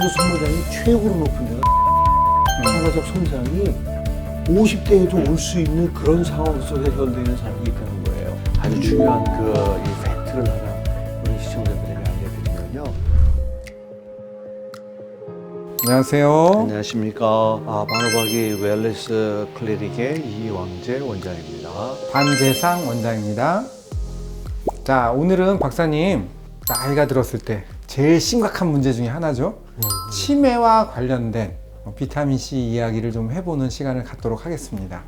산소 소모량이 최고로 높은 데가 산화적 손상이 50대에도 올 수 있는 그런 상황 속에 현대인은 살고 있다는 거예요. 아주 중요한 이 팩트를 하나 우리 시청자들에게 알려드리면요. 안녕하세요. 안녕하십니까. 바노박이 웰리스 클리닉의 이왕재 원장입니다. 반재상 원장입니다. 자, 오늘은 박사님 나이가 들었을 때 제일 심각한 문제 중에 하나죠. 치매와 관련된 비타민C 이야기를 좀 해보는 시간을 갖도록 하겠습니다.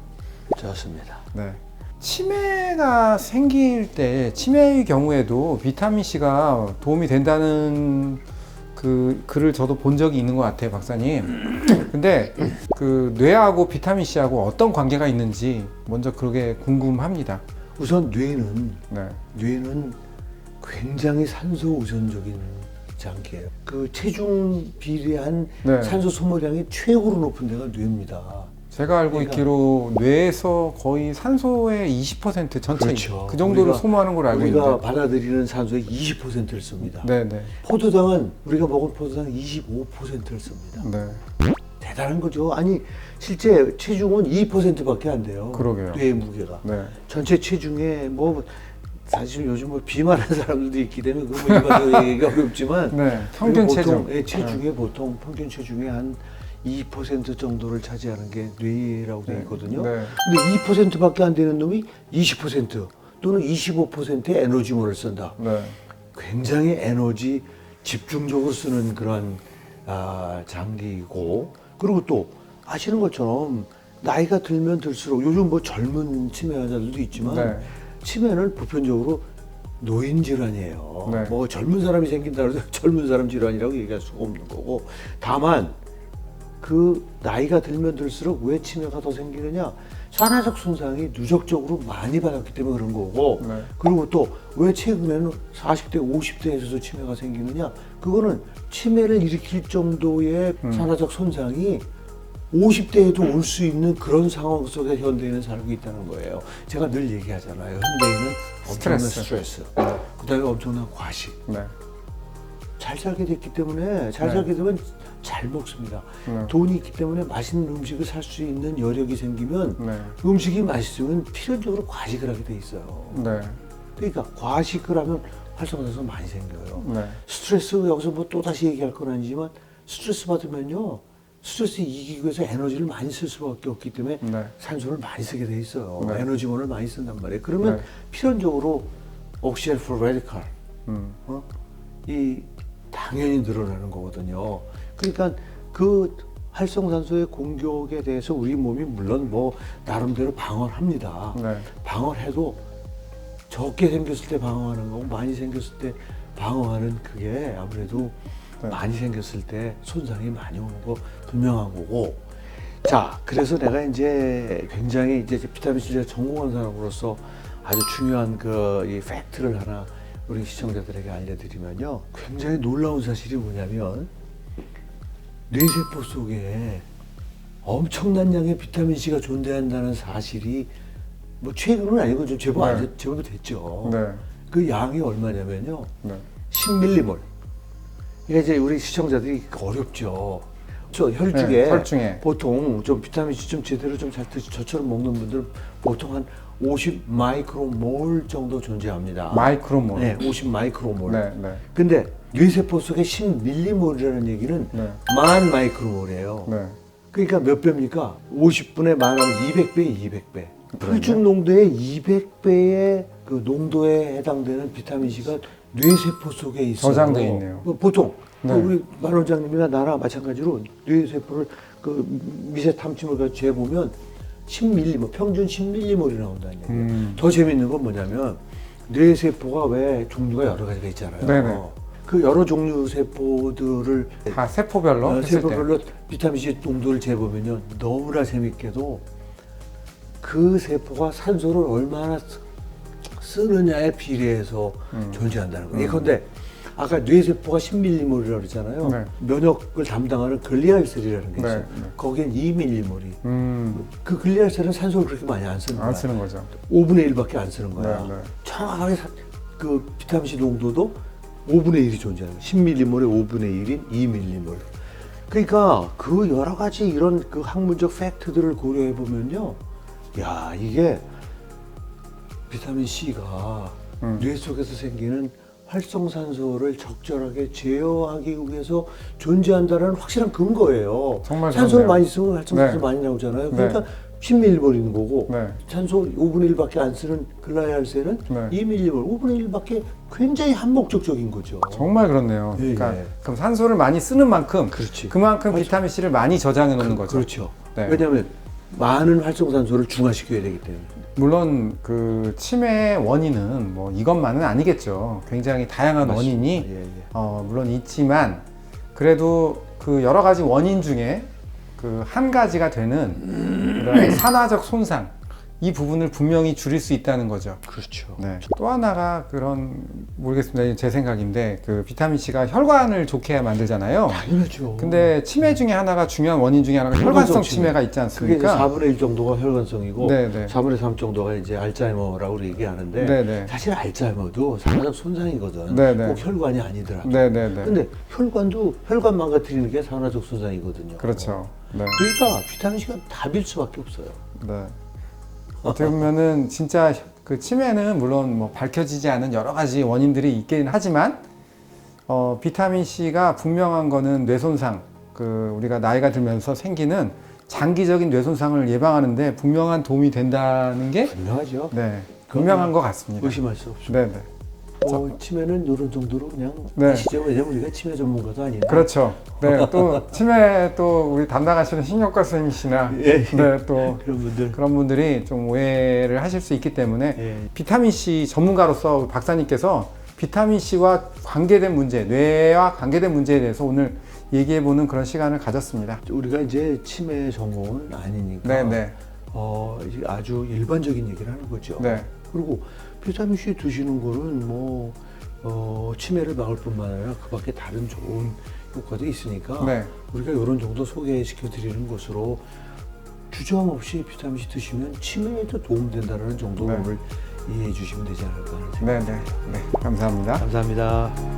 좋습니다. 네. 치매가 생길 때 치매의 경우에도 비타민C가 도움이 된다는 그 글을 저도 본 적이 있는 것 같아요, 박사님. 근데 그 뇌하고 비타민C하고 어떤 관계가 있는지 먼저 그게 궁금합니다. 우선 뇌는 네. 굉장히 산소 의존적인 장기예요. 그 체중 비례한 네. 산소 소모량이 최고로 높은 데가 뇌입니다. 제가 알고 있기로 뇌에서 거의 산소의 20% 전체 그렇죠. 그 정도를 우리가, 소모하는 걸 알고 우리가 있는데. 받아들이는 산소의 20%를 씁니다. 네네. 포도당은 우리가 먹은 포도당 25%를 씁니다. 네. 대단한 거죠. 아니 실제 체중은 2%밖에 안 돼요. 그러게요. 뇌의 무게가. 네. 전체 체중에 사실 요즘 비만한 사람들도 있기 때문에 그거 일반적으로 얘기가 어렵지만 네. 평균 체중. 체중의 보통 평균 체중의 한 2% 정도를 차지하는 게 뇌라고 되어 있거든요. 네. 근데 2%밖에 안 되는 놈이 20% 또는 25%의 에너지원을 쓴다. 네. 굉장히 에너지 집중적으로 쓰는 그런 장기이고, 그리고 또 아시는 것처럼 나이가 들면 들수록 요즘 젊은 치매 환자들도 있지만 네. 치매는 보편적으로 노인 질환이에요. 네. 젊은 사람이 생긴다고 해서 젊은 사람 질환이라고 얘기할 수가 없는 거고, 다만 그 나이가 들면 들수록 왜 치매가 더 생기느냐? 산화적 손상이 누적적으로 많이 받았기 때문에 그런 거고, 네. 그리고 또 왜 최근에는 40대, 50대에서도 치매가 생기느냐? 그거는 치매를 일으킬 정도의 산화적 손상이 50대에도 올 수 있는 그런 상황 속에 현대인은 살고 있다는 거예요. 제가 늘 얘기하잖아요. 현대인은 엄청난 스트레스, 그다음에 엄청난 과식. 네. 잘 살게 됐기 때문에 잘 네. 살게 되면 잘 먹습니다. 네. 돈이 있기 때문에 맛있는 음식을 살 수 있는 여력이 생기면 네. 음식이 맛있으면 필연적으로 과식을 하게 돼 있어요. 네. 그러니까 과식을 하면 활성산소가 많이 생겨요. 네. 스트레스, 여기서 또다시 얘기할 건 아니지만 스트레스 받으면요, 스트레스 이기기 위해서 에너지를 많이 쓸 수밖에 없기 때문에 네. 산소를 많이 쓰게 돼 있어요. 네. 에너지원을 많이 쓴단 말이에요. 그러면 네. 필연적으로 옥시젠 프리 레디칼 이 당연히 늘어나는 거거든요. 그러니까 그 활성산소의 공격에 대해서 우리 몸이 물론 나름대로 방어를 합니다. 네. 방어를 해도 적게 생겼을 때 방어하는 거고 많이 생겼을 때 방어하는 그게 아무래도 네. 많이 생겼을 때 손상이 많이 오는 거 분명한 거고. 자, 그래서 내가 이제 굉장히 비타민C에 전공한 사람으로서 아주 중요한 이 팩트를 하나 우리 시청자들에게 알려드리면요. 굉장히 놀라운 사실이 뭐냐면 뇌세포 속에 엄청난 양의 비타민C가 존재한다는 사실이 최근은 아니고 좀 제법 됐죠. 네. 그 양이 얼마냐면요. 네. 10mm몰. 이게 이제 우리 시청자들이 어렵죠. 혈중에, 네, 혈중에. 보통 좀 비타민C 좀 제대로 좀 잘 드시 저처럼 먹는 분들은 보통 한 50 마이크로몰 정도 존재합니다. 마이크로몰. 네, 50 마이크로몰. 네. 네. 근데 뇌세포 속에 10밀리몰이라는 얘기는 네. 10,000 마이크로몰이에요. 네. 그러니까 몇 배입니까? 50분의 1000하면 200배, 200배. 혈중 농도의 200배의 그 농도에 해당되는 비타민C가 뇌세포 속에 있어요. 저장돼 있네요. 보통 네. 우리 만 원장님이나 나랑 마찬가지로 뇌세포를 미세 탐침을 가지고 재보면 10밀리몰, 평균 10밀리몰이 나온다는 얘기예요. 더 재밌는 건 뭐냐면 뇌세포가 왜 종류가 여러 가지가 있잖아요. 네네. 그 여러 종류 세포들을 다 세포별로 했을 때. 세포별로 비타민C 농도를 재보면요, 너무나 재밌게도 그 세포가 산소를 얼마나 쓰느냐에 비례해서 존재한다는 거예요. 예컨대 아까 뇌세포가 10밀리몰이라고 그랬잖아요. 네. 면역을 담당하는 글리알셀이라는 게 있어요. 네. 거기엔 2밀리몰이. 그 글리알셀은 산소를 그렇게 많이 안 쓰는 거야. 안 쓰는 거죠. 5분의 1밖에 안 쓰는 거야. 네, 네. 정확하게 그 비타민C 농도도 5분의 1이 존재하는 거야. 10밀리몰의 5분의 1인 2밀리몰. 그러니까 그 여러 가지 이런 그 학문적 팩트들을 고려해 보면요, 야 이게 비타민 C가 뇌 속에서 생기는 활성산소를 적절하게 제어하기 위해서 존재한다는 확실한 근거예요. 정말 산소를 그렇네요. 많이 쓰면 활성산소 네. 많이 나오잖아요. 네. 그러니까 10ml 버리는 거고 네. 산소 5분의 1밖에 안 쓰는 글라이알셀은 네. 2ml, 5분의 1밖에 굉장히 한목적적인 거죠. 정말 그렇네요. 예, 그러니까 예. 그럼 산소를 많이 쓰는 만큼 그렇지. 그만큼 비타민 C를 많이 저장해 놓는 거죠. 그렇죠. 네. 왜냐하면 많은 활성산소를 중화시켜야 되기 때문에. 물론 그 치매의 원인은 뭐 이것만은 아니겠죠. 굉장히 다양한 맞습니다. 원인이 예, 예. 물론 있지만 그래도 그 여러 가지 원인 중에 그 한 가지가 되는 그런 산화적 손상 이 부분을 분명히 줄일 수 있다는 거죠. 그렇죠. 네. 또 하나가 그런 모르겠습니다. 제 생각인데 그 비타민 C가 혈관을 좋게 해야 만들잖아요. 당연하죠. 근데 치매 중에 하나가 중요한 원인 중에 하나가 혈관성 치매가 있지 그게 이제 않습니까? 4분의 1 정도가 혈관성이고 네, 네. 4분의 3 정도가 이제 알츠하이머라고 얘기하는데 네, 네. 사실 알츠하이머도 산화적 손상이거든. 네, 네. 꼭 혈관이 아니더라도. 네네네. 근데 혈관도 혈관 망가뜨리는 게 산화적 손상이거든요. 그렇죠. 네. 그러니까 비타민 C가 답일 수밖에 없어요. 네. 어떻게 보면은 진짜 그 치매는 물론 뭐 밝혀지지 않은 여러 가지 원인들이 있긴 하지만 비타민 C가 분명한 거는 뇌 손상, 그 우리가 나이가 들면서 생기는 장기적인 뇌 손상을 예방하는데 분명한 도움이 된다는 게 분명하죠. 네, 분명한 것 같습니다. 의심할 수 없죠. 네, 네. 치매는 이런 정도로 그냥 네. 아시죠? 왜냐면 우리가 치매 전문가도 아니니까. 그렇죠. 네, 또 치매 또 우리 담당하시는 신경과 선생님이시나 예, 네, 또 그런 분들. 그런 분들이 좀 오해를 하실 수 있기 때문에 예. 비타민 C 전문가로서 박사님께서 비타민 C와 관계된 문제, 뇌와 관계된 문제에 대해서 오늘 얘기해보는 그런 시간을 가졌습니다. 우리가 이제 치매 전공은 아니니까 네, 네, 이제 아주 일반적인 얘기를 하는 거죠. 네, 그리고 비타민 C 드시는 거는 뭐 치매를 막을 뿐만 아니라 그밖에 다른 좋은 효과도 있으니까 네. 우리가 이런 정도 소개시켜 드리는 것으로 주저함 없이 비타민 C 드시면 치매에도 도움된다는 정도로 네. 오늘 이해해 주시면 되지 않을까 하는 네, 생각입니다. 네, 네. 감사합니다. 감사합니다.